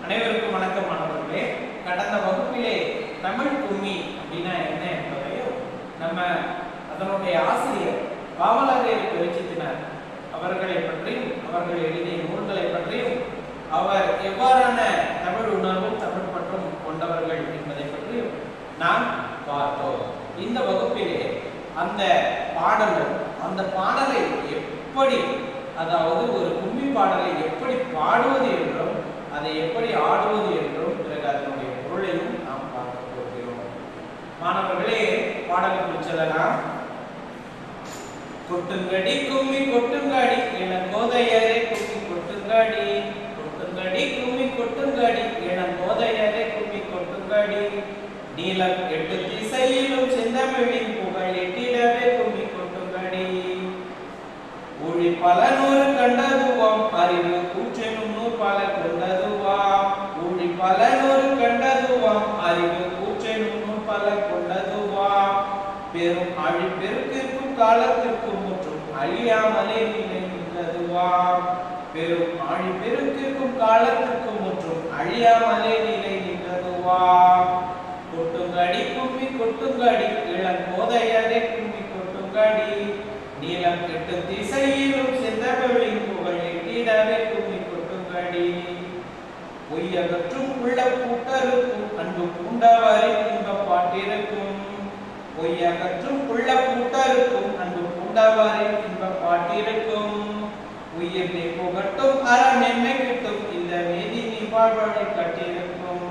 அனைவருக்கும் வணக்கம் மாணவர்களே. கடந்த வகுப்பிலே தமிழ் கும்மி அப்படின்னா என்ன என்பதையும் நம்ம அதனுடைய ஆசிரியர் பாவலரேறு பெருஞ்சித்தினார் அவர்களை பற்றியும் அவர்கள் எழுதிய நூல்களை பற்றியும் அவர் எவ்வாறான தமிழ் உணர்வும் தமிழ் பற்றும் கொண்டவர்கள் என்பதை பற்றியும் நாம் பார்த்தோம். இந்த வகுப்பிலே அந்த பாடல்கள் அந்த பாடலை எப்படி, அதாவது ஒரு கும்மி பாடலை எப்படி பாடுவது என்றும் அதை எப்படி ஆடுவது என்றும் பிறகு அதனுடைய பொருளையும் நாம் பார்க்க போகிறோம். மாணவர்களே, பாடலுக்கு செல்லலாம். கொட்டுங்கடி கும்மி கொட்டுங்கடி இளங்கோதையரே கும்மி கொட்டுங்கடி, கொட்டுங்கடி கும்மி கொட்டுங்கடி இளங்கோதையரே கும்மி கொட்டுங்கடி, நீலம் எட்டு திசையிலும் செந்தமிழின் புகழ் எட்டிடவே கும்மி கொட்டுங்கடி, ஊழி பல நூறு கண்டதுவாம் அறிவு கூற்றெனும் நூற்பால கொண்டதுவாம், ஊழி பல நூறு கண்டதுவாம் அறிவு கூற்றெனும் நூற்பால கொண்டதுவாம், பெரும் அழிப்பெருக்கிற்கும் காலத்திற்கும் முற்றும் அழியாமலே நிலை நின்றதுவாம், பெரும் அழிப்பெருக்கிற்கும் காலத்திற்கும் முற்றும் அழியாமலே நிலை நின்றதுவாம், கொட்டுங்கடி கும்மி கொட்டுங்கடி இளங்கோதையரே கும்மி கொட்டுங்கடி, நீலம் எட்டு திசையிலும் செந்தமிழின் புகழ் எட்டிடவே கும்மி கொட்டுங்கடி, பொய்யகற்றும் உள்ள கூட்டருக்கும் அன்பு பூண்டவரை இன்ப பாட்டிருக்கும், பொய்யகற்றும் உள்ள கூட்டருக்கும் அன்பு பூண்டவரை இன்ப பாட்டிருக்கும், உயிர்னை புகட்டும் அறமென்மை கிட்டும் இந்த மேதி நீ வாழ்வழி கட்டிருக்கும்,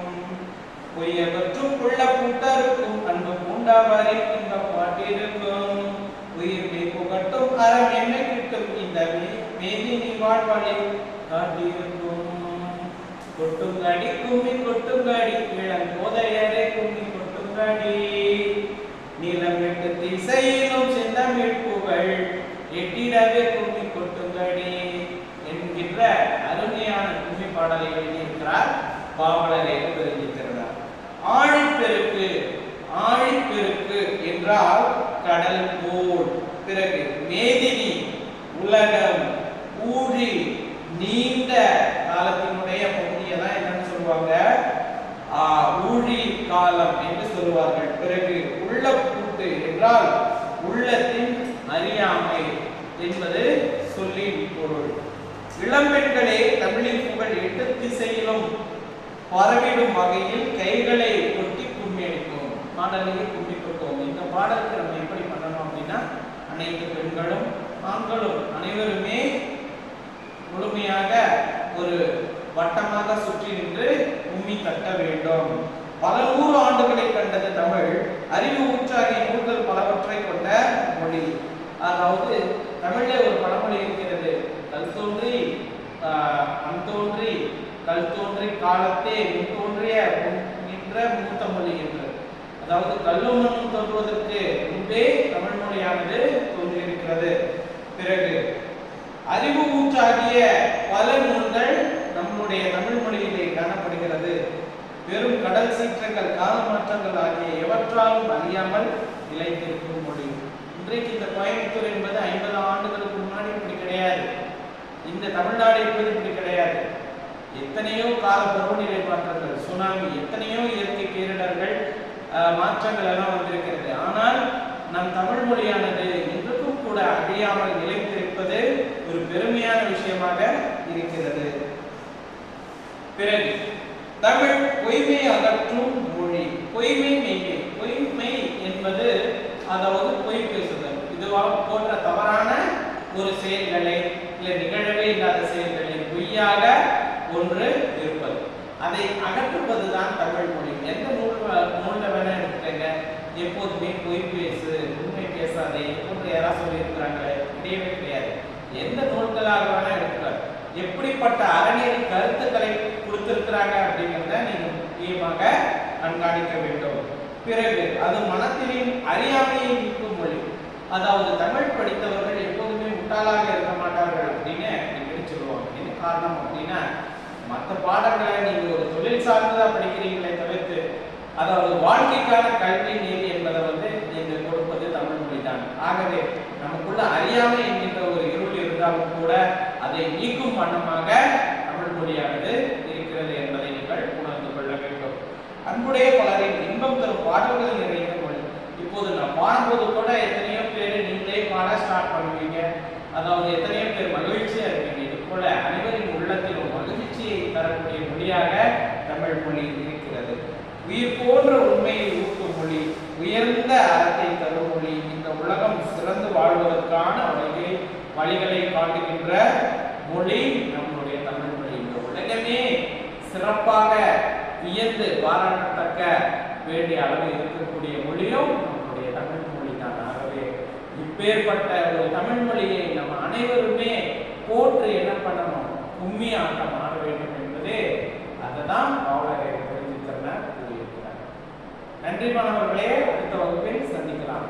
பொய்யகற்றும் உள்ள கூட்டருக்கும் அன்பு பூண்டவரை இன்ப பாட்டிருக்கும், உயிர்னை புகட்டும் அறம் என்ன கிட்டும் இந்த மேதி நீ வாழ்வழி காட்டியிருக்கும், கொட்டுங்கடி கும்மி கொட்டுங்கடி இளங்கோதையரே கும்மி கொட்டுங்கடி, நீலம் எட்டு திசையிலும் செந்தமிழ் புகழ் எட்டிடவே கும்மி கொட்டுங்கடி என்கின்ற அருமையான கும்மி பாடலை எழுதியிருக்கிறார் பாவலரேறு பெருஞ்சித்தினார். ஆழிப்பெருக்கு, ஆழிப்பெருக்கு என்றால் கடல் போல், பிறகு மேதினி உலகம், ஊழி நீண்ட காலத்தினுடைய பகுதியை தான் என்னன்னு சொல்லுவாங்க, ஊழி காலம் என்று சொல்லுவார்கள். பிறகு உள்ள பூட்டு என்றால் உள்ளத்தின் அறியாமை என்பது சொல்லின் பொருள். இளம்பெண்களே தமிழின் புகழ் எட்டு திசையிலும் பரவிடும் வகையில் கைகளை கொட்டி கும்மி அடிக்கும், பாடலையே கும்மி கொட்டோம். இந்த பாடலுக்கு நம்ம எப்படி பண்ணணும் அப்படின்னா, அனைத்து பெண்களும் ஆண்களும் அனைவருமே முழுமையாக ஒரு வட்டமாக சுற்றி நின்று கும்மி தட்ட வேண்டும். பல நூறு ஆண்டுகளை கண்டது தமிழ், அறிவு ஊற்றாகிய நூல்கள் பலவற்றை கொண்ட மொழி. அதாவது தமிழ்ல ஒரு பழமொழி இருக்கிறது, கல் தோன்றி மண் தோன்றி கல் தோன்றி காலத்தே முன் தோன்றிய நின்ற மூத்த மொழி என்று. அதாவது கல்லும் மண்ணும் தோன்றுவதற்கு முன்பே தமிழ் மொழியானது தோன்றியிருக்கிறது. பிறகு அறிவு ஊற்றாகிய பல நூல்கள் நம்முடைய தமிழ் மொழியிலே காணப்படுகிறது. பெரும் கடல் சீற்றங்கள் கால மாற்றங்கள் ஆகிய எவற்றாலும் அறியாமல் நிலைத்திருக்கும் மொழி. இன்றைக்கு இந்த கோயம்புத்தூர் என்பது 50 ஆண்டுகளுக்கு முன்னாடி இப்படி கிடையாது. இந்த தமிழ்நாடு என்பது இப்படி கிடையாது. எத்தனையோ கால பருவநிலை மாற்றங்கள், சுனாமி, எத்தனையோ இயற்கை பேரிடர்கள், மாற்றங்கள் எல்லாம் வந்திருக்கிறது. ஆனால் நம் தமிழ் மொழியானது இன்றுக்கும் கூட அழியாமல் நிலைத்திருப்பது ஒரு பெருமையான விஷயமாக இருக்கிறது. பிறகு தமிழ் பொய்மை அகற்றும் மொழி. பொய்மை மெய்மை. பொய்மை என்பது அதாவது பொய் பேசுதல், இதுவாக போன்ற தவறான ஒரு செயல்களை இல்லை நிகழவே இல்லாத செயல்களை பொய்யாக ஒன்று இருப்பது, அதை அகற்றுவதுதான் தமிழ் மொழி. எந்த நூல்ல வேணா எடுத்துக்கங்க, எப்போதுமே பொய் பேசு, உண்மை பேசாதே போன்று யாராவது சொல்லி இருக்கிறாங்களே, கிடையவே கிடையாது. எந்த நூல்களாக வேணா எடுக்கிறார், எப்படிப்பட்ட அறநெறி கருத்துக்களை கொடுத்திருக்கிறாங்க அப்படிங்கிறத நீங்க முக்கியமாக கண்காணிக்க வேண்டும். பிறகு அது மனத்தின் அறியாமையை நீக்கும் மொழி. அதாவது தமிழ் படித்தவர்கள் எப்போதுமே முட்டாளாக இருக்க மாட்டார்கள் அப்படின்னு சொல்லுவாங்க. என்ன காரணம் அப்படின்னா, மற்ற பாடங்களை நீங்க ஒரு தொழில் சார்ந்ததா படிக்கிறீங்களே தவிர்த்து, அதாவது வாழ்க்கைக்கான கல்வி நீதி என்பதை நீங்க கொடுப்பது தமிழ் மொழி தான். ஆகவே நமக்குள்ள அறியாமை என்கின்ற ஒரு இருள் இருந்தாலும் கூட அதை நீக்கும் வண்ணமாக தமிழ் மொழியானது இருக்கிறது என்பதை நீங்கள் பாடல்கள் நிறைந்த மொழி. இப்போது நான் பாடும்போது கூட எத்தனையோ பேர் நீங்களே பாட ஸ்டார்ட் பண்ணுவீங்க. அதாவது எத்தனையோ பேர் மகிழ்ச்சியா இருப்பீங்க. இது போல அனைவரின் உள்ளத்திலும் மகிழ்ச்சியை தரக்கூடிய மொழியாக தமிழ் மொழி இருக்கிறது. உயிர் போன்ற உண்மையை ஊட்டும் மொழி, உயர்ந்த அறத்தை தரும் மொழி, இந்த உலகம் சிறந்து வாழ்வதற்கான வழிகளை காட்டுகின்ற மொழி நம்முடைய தமிழ் மொழி. இந்த உலகமே சிறப்பாக வியந்து பாராட்டத்தக்க வேண்டிய அளவு இருக்கக்கூடிய மொழியும் நம்முடைய தமிழ் மொழி தான். ஆகவே இப்பேற்பட்ட ஒரு தமிழ் மொழியை நம்ம அனைவருமே போற்று என்ன பண்ணணும், கும்மி ஆட்டம் ஆட வேண்டும் என்பதே அதுதான் பாவலரேறு கூறியிருக்கிறார். நன்றி மாணவர்களே, அடுத்த வகுப்பில் சந்திக்கலாம்.